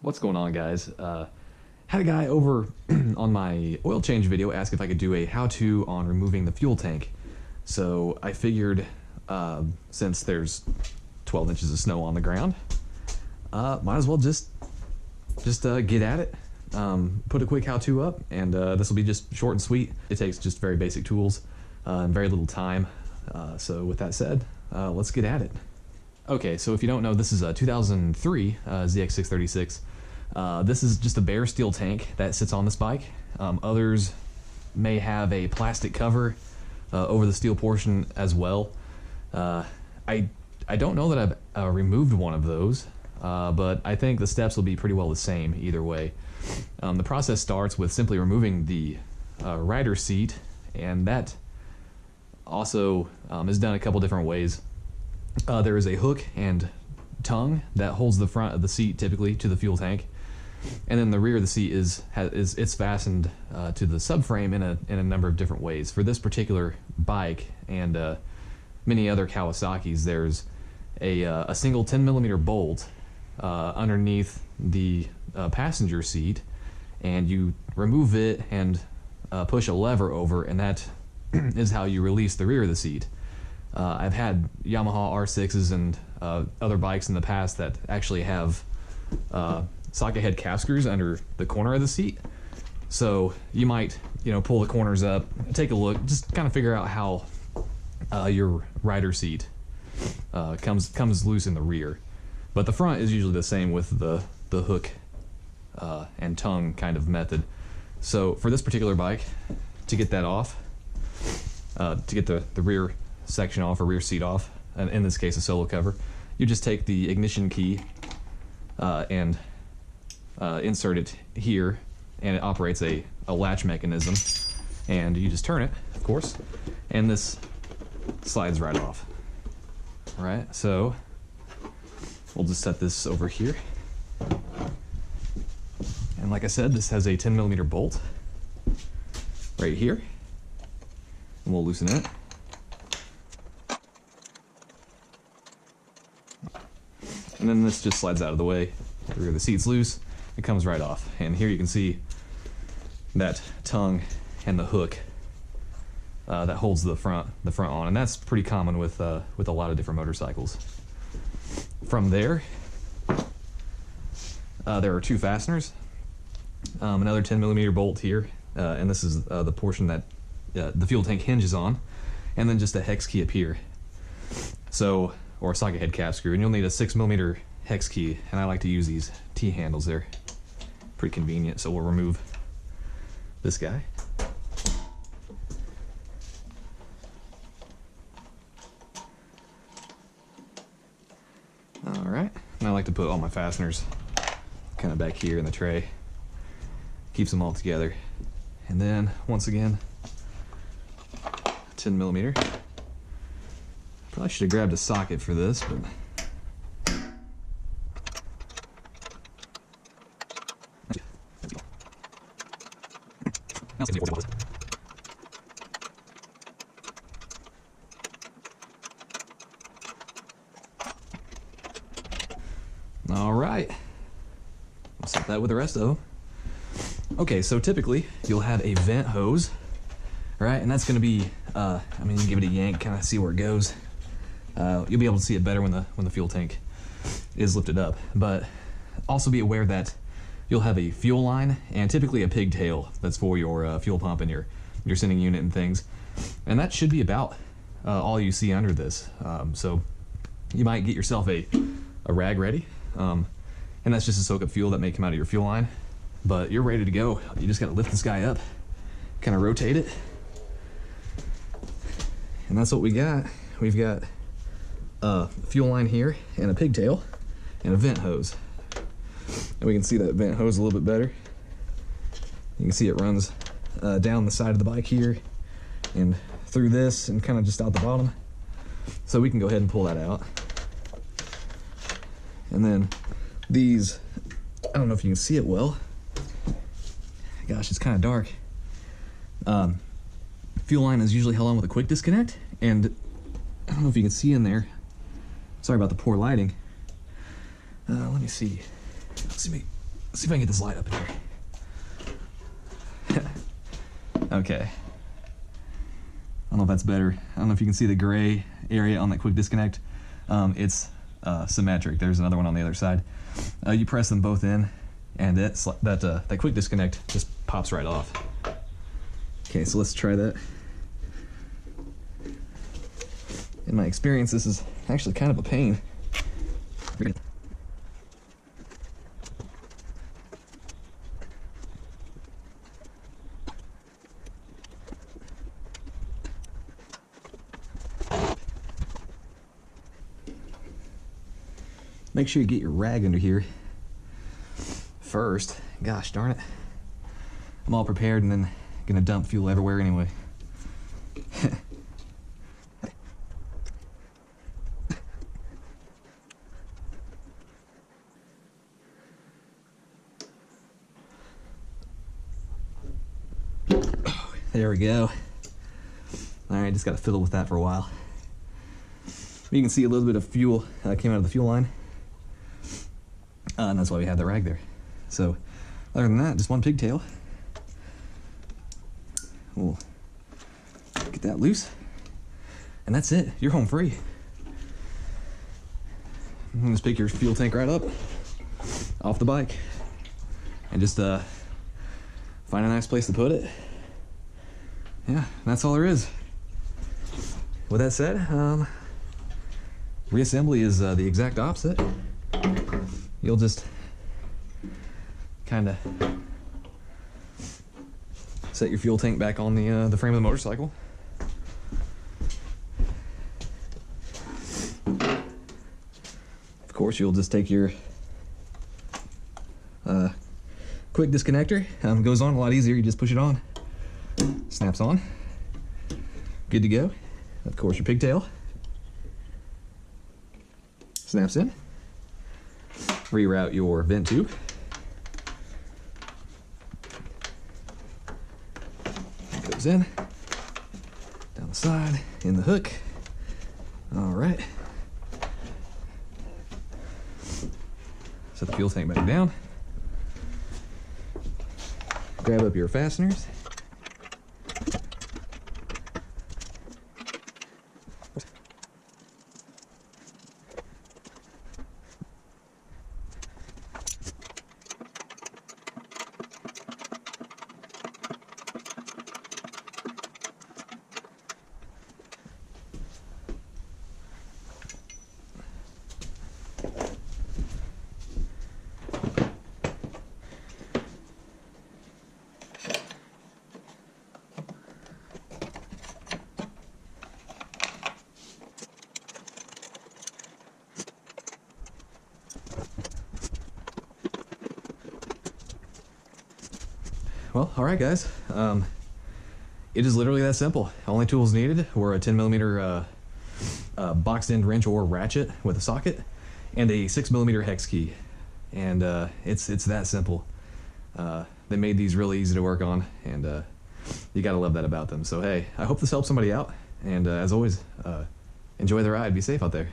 What's going on, guys? Had a guy over on my oil change video ask if I could do a how-to on removing the fuel tank. So I figured since there's 12 inches of snow on the ground, might as well just get at it. Put a quick how-to up, and this will be just short and sweet. It takes just very basic tools and very little time. So with that said, let's get at it. Okay, so if you don't know, this is a 2003 ZX636. This is just a bare steel tank that sits on this bike. Others may have a plastic cover over the steel portion as well. I don't know that I've removed one of those, but I think the steps will be pretty well the same either way. The process starts with simply removing the rider seat, and that also is done a couple different ways. There is a hook and tongue that holds the front of the seat typically to the fuel tank, and then the rear of the seat it's fastened to the subframe in a number of different ways. For this particular bike and many other Kawasaki's, there's a single 10mm bolt underneath the passenger seat, and you remove it and push a lever over, and that is how you release the rear of the seat. I've had Yamaha R6s and other bikes in the past that actually have socket head cap screws under the corner of the seat. So you might, pull the corners up, take a look, just kind of figure out how your rider seat comes loose in the rear. But the front is usually the same with the hook and tongue kind of method. So for this particular bike, to get that off, to get the rear section off, or rear seat off, and in this case a solo cover, you just take the ignition key and insert it here, and it operates a latch mechanism, and you just turn it, of course, and this slides right off. All right, so we'll just set this over here, and like I said, this has a 10mm bolt right here, and we'll loosen it. And then this just slides out of the way. The rear of the seat's loose, it comes right off. And here you can see that tongue and the hook that holds the front on, and that's pretty common with a lot of different motorcycles. From there, there are two fasteners, another 10mm bolt here, and this is the portion that the fuel tank hinges on, and then just a hex key up here. So, or a socket head cap screw, and you'll need a 6mm hex key, and I like to use these T-handles. They're pretty convenient. So we'll remove this guy. Alright, and I like to put all my fasteners kind of back here in the tray. Keeps them all together. And then, once again, 10mm. Probably should have grabbed a socket for this, but all right, I'll set that with the rest of them. Okay, so typically you'll have a vent hose, right? And that's going to be, you give it a yank, kind of see where it goes. You'll be able to see it better when the fuel tank is lifted up. But also be aware that you'll have a fuel line and typically a pigtail that's for your fuel pump and your sending unit and things. And that should be about all you see under this. So you might get yourself a rag ready, and that's just to soak up fuel that may come out of your fuel line. But you're ready to go. You just got to lift this guy up, kind of rotate it, and that's what we got. We've got a fuel line here, and a pigtail, and a vent hose. And we can see that vent hose a little bit better. You can see it runs down the side of the bike here, and through this, and kind of just out the bottom. So we can go ahead and pull that out. And then these, I don't know if you can see it well. Gosh, it's kind of dark. Fuel line is usually held on with a quick disconnect, and I don't know if you can see in there. Sorry about the poor lighting. Let me see. Let's see me Let's see if I can get this light up here. Okay. I don't know if that's better. I don't know if you can see the gray area on that quick disconnect. It's symmetric. There's another one on the other side. You press them both in, and that quick disconnect just pops right off. Okay, so let's try that. In my experience, this is actually kind of a pain. Make sure you get your rag under here first. Gosh darn it. I'm all prepared and then gonna dump fuel everywhere anyway. There we go. Alright, just gotta fiddle with that for a while. You can see a little bit of fuel came out of the fuel line. And that's why we had the rag there. So, other than that, just one pigtail. We'll get that loose. And that's it. You're home free. Just pick your fuel tank right up off the bike. And just find a nice place to put it. Yeah, that's all there is. With that said, reassembly is the exact opposite. You'll just kind of set your fuel tank back on the frame of the motorcycle. Of course, you'll just take your quick disconnector. Goes on a lot easier. You just push it on, snaps on. Good to go. Of course, your pigtail snaps in. Reroute your vent tube. Goes in, down the side, in the hook. All right. Set the fuel tank back down. Grab up your fasteners. Well, all right, guys. It is literally that simple. Only tools needed were a 10mm boxed end wrench or ratchet with a socket and a 6mm hex key. And it's that simple. They made these really easy to work on, and you gotta love that about them. So hey, I hope this helps somebody out. And as always, enjoy the ride. Be safe out there.